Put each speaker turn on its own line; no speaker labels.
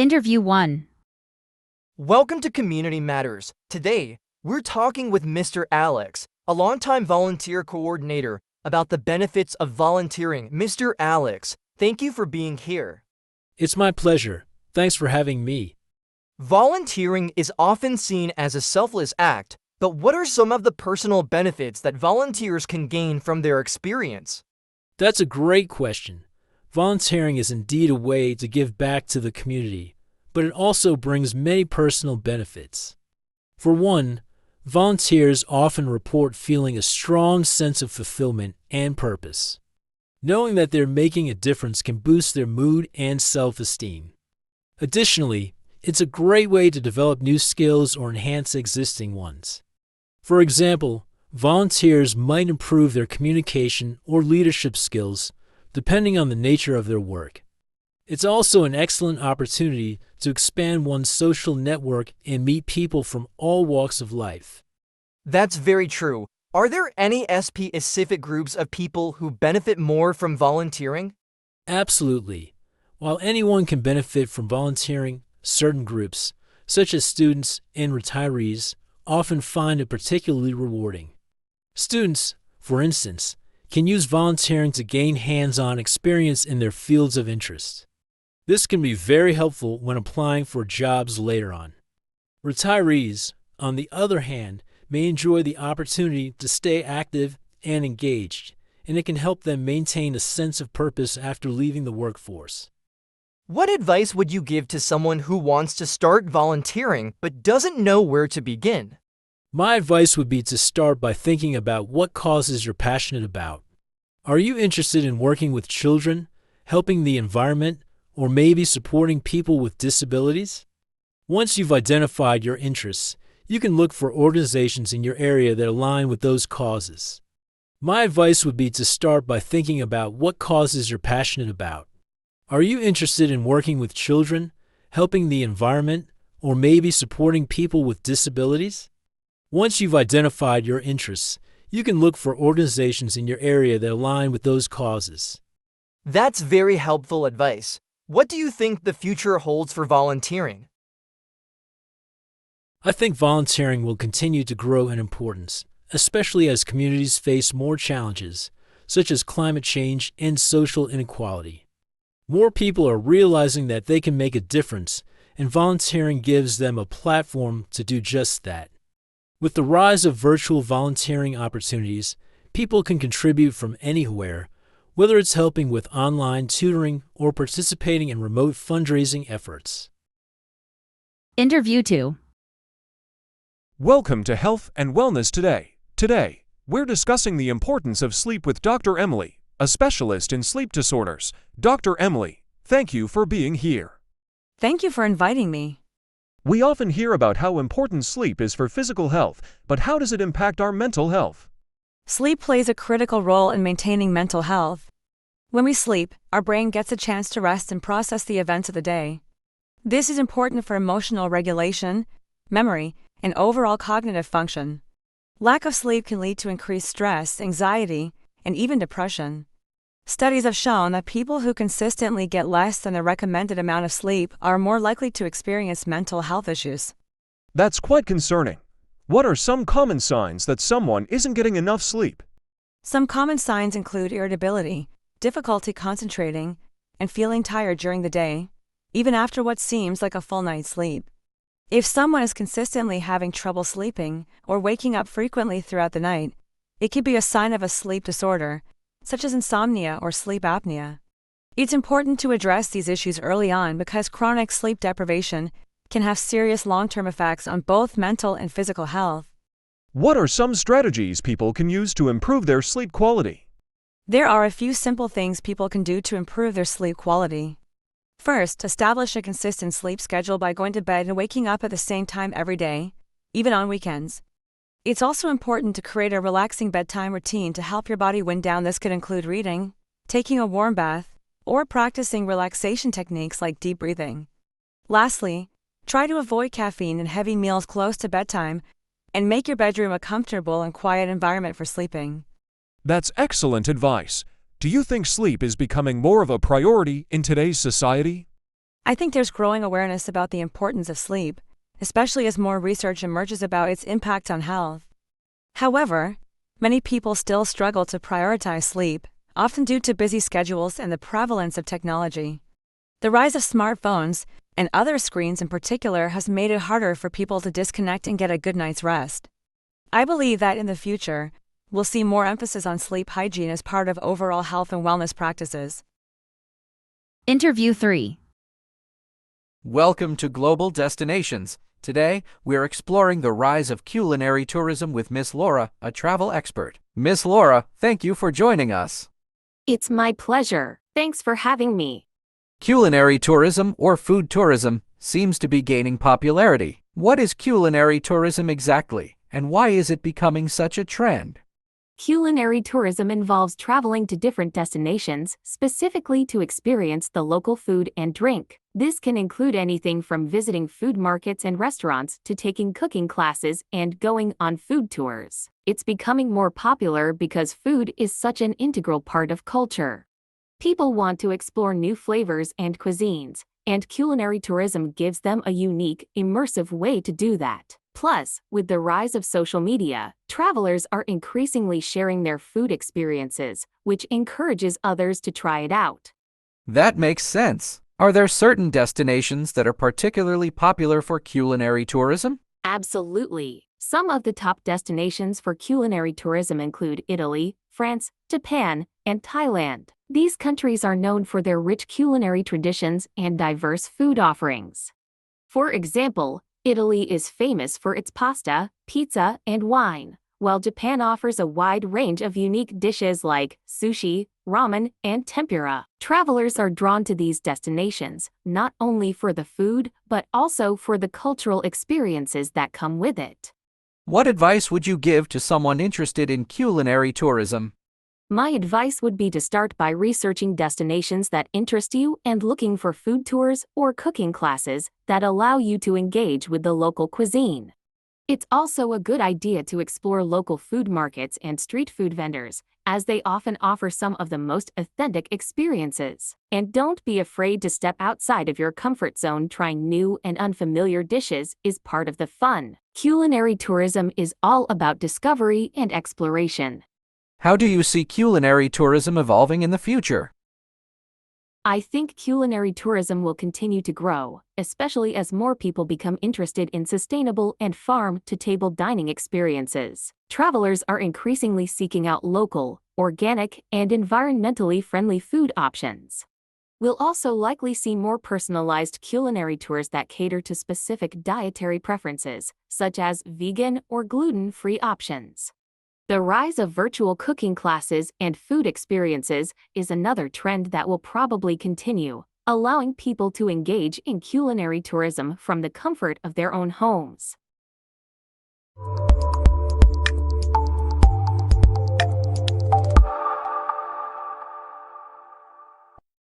Interview 1.
Welcome to Community Matters. Today, we're talking with Mr. Alex, a longtime volunteer coordinator, about the benefits of volunteering. Mr. Alex, thank you for being here.
It's my pleasure. Thanks for having me.
Volunteering is often seen as a selfless act, but what are some of the personal benefits that volunteers can gain from their experience?
That's a great question. Volunteering is indeed a way to give back to the community, but it also brings many personal benefits. For one, volunteers often report feeling a strong sense of fulfillment and purpose. Knowing that they're making a difference can boost their mood and self-esteem. Additionally, it's a great way to develop new skills or enhance existing ones. For example, volunteers might improve their communication or leadership skills depending on the nature of their work. It's also an excellent opportunity to expand one's social network and meet people from all walks of life.
That's very true. Are there any specific groups of people who benefit more from volunteering?
Absolutely. While anyone can benefit from volunteering, certain groups, such as students and retirees, often find it particularly rewarding. Students, for instance, can use volunteering to gain hands-on experience in their fields of interest. This can be very helpful when applying for jobs later on. Retirees, on the other hand, may enjoy the opportunity to stay active and engaged, and it can help them maintain a sense of purpose after leaving the workforce.
What advice would you give to someone who wants to start volunteering but doesn't know where to begin?
My advice would be to start by thinking about what causes you're passionate about. Are you interested in working with children, helping the environment, or maybe supporting people with disabilities? Once you've identified your interests, you can look for organizations in your area that align with those causes. My advice would be to start by thinking about what causes you're passionate about. Are you interested in working with children, helping the environment, or maybe supporting people with disabilities? Once you've identified your interests, you can look for organizations in your area that align with those causes.
That's very helpful advice. What do you think the future holds for volunteering?
I think volunteering will continue to grow in importance, especially as communities face more challenges, such as climate change and social inequality. More people are realizing that they can make a difference, and volunteering gives them a platform to do just that. With the rise of virtual volunteering opportunities, people can contribute from anywhere, whether it's helping with online tutoring or participating in remote fundraising efforts.
Interview 2.
Welcome to Health and Wellness Today. Today, we're discussing the importance of sleep with Dr. Emily, a specialist in sleep disorders. Dr. Emily, thank you for being here.
Thank you for inviting me.
We often hear about how important sleep is for physical health, but how does it impact our mental health?
Sleep plays a critical role in maintaining mental health. When we sleep, our brain gets a chance to rest and process the events of the day. This is important for emotional regulation, memory, and overall cognitive function. Lack of sleep can lead to increased stress, anxiety, and even depression. Studies have shown that people who consistently get less than the recommended amount of sleep are more likely to experience mental health issues.
That's quite concerning. What are some common signs that someone isn't getting enough sleep?
Some common signs include irritability, difficulty concentrating, and feeling tired during the day, even after what seems like a full night's sleep. If someone is consistently having trouble sleeping or waking up frequently throughout the night, it could be a sign of a sleep disorder, such as insomnia or sleep apnea. It's important to address these issues early on because chronic sleep deprivation can have serious long-term effects on both mental and physical health.
What are some strategies people can use to improve their sleep quality?
There are a few simple things people can do to improve their sleep quality. First, establish a consistent sleep schedule by going to bed and waking up at the same time every day, even on weekends. It's also important to create a relaxing bedtime routine to help your body wind down. This could include reading, taking a warm bath, or practicing relaxation techniques like deep breathing. Lastly, try to avoid caffeine and heavy meals close to bedtime, and make your bedroom a comfortable and quiet environment for sleeping.
That's excellent advice. Do you think sleep is becoming more of a priority in today's society?
I think there's growing awareness about the importance of sleep, especially as more research emerges about its impact on health. However, many people still struggle to prioritize sleep, often due to busy schedules and the prevalence of technology. The rise of smartphones, and other screens in particular, has made it harder for people to disconnect and get a good night's rest. I believe that in the future, we'll see more emphasis on sleep hygiene as part of overall health and wellness practices.
Interview 3.
Welcome to Global Destinations. Today, we're exploring the rise of culinary tourism with Miss Laura, a travel expert. Miss Laura, thank you for joining us.
It's my pleasure. Thanks for having me.
Culinary tourism, or food tourism, seems to be gaining popularity. What is culinary tourism exactly, and why is it becoming such a trend?
Culinary tourism involves traveling to different destinations, specifically to experience the local food and drink. This can include anything from visiting food markets and restaurants to taking cooking classes and going on food tours. It's becoming more popular because food is such an integral part of culture. People want to explore new flavors and cuisines, and culinary tourism gives them a unique, immersive way to do that. Plus, with the rise of social media, travelers are increasingly sharing their food experiences, which encourages others to try it out.
That makes sense. Are there certain destinations that are particularly popular for culinary tourism?
Absolutely. Some of the top destinations for culinary tourism include Italy, France, Japan, and Thailand. These countries are known for their rich culinary traditions and diverse food offerings. For example, Italy is famous for its pasta, pizza, and wine, while Japan offers a wide range of unique dishes like sushi, ramen, and tempura. Travelers are drawn to these destinations not only for the food but also for the cultural experiences that come with it.
What advice would you give to someone interested in culinary tourism?
My advice would be to start by researching destinations that interest you and looking for food tours or cooking classes that allow you to engage with the local cuisine. It's also a good idea to explore local food markets and street food vendors, as they often offer some of the most authentic experiences. And don't be afraid to step outside of your comfort zone. Trying new and unfamiliar dishes is part of the fun. Culinary tourism is all about discovery and exploration.
How do you see culinary tourism evolving in the future?
I think culinary tourism will continue to grow, especially as more people become interested in sustainable and farm-to-table dining experiences. Travelers are increasingly seeking out local, organic, and environmentally friendly food options. We'll also likely see more personalized culinary tours that cater to specific dietary preferences, such as vegan or gluten-free options. The rise of virtual cooking classes and food experiences is another trend that will probably continue, allowing people to engage in culinary tourism from the comfort of their own homes.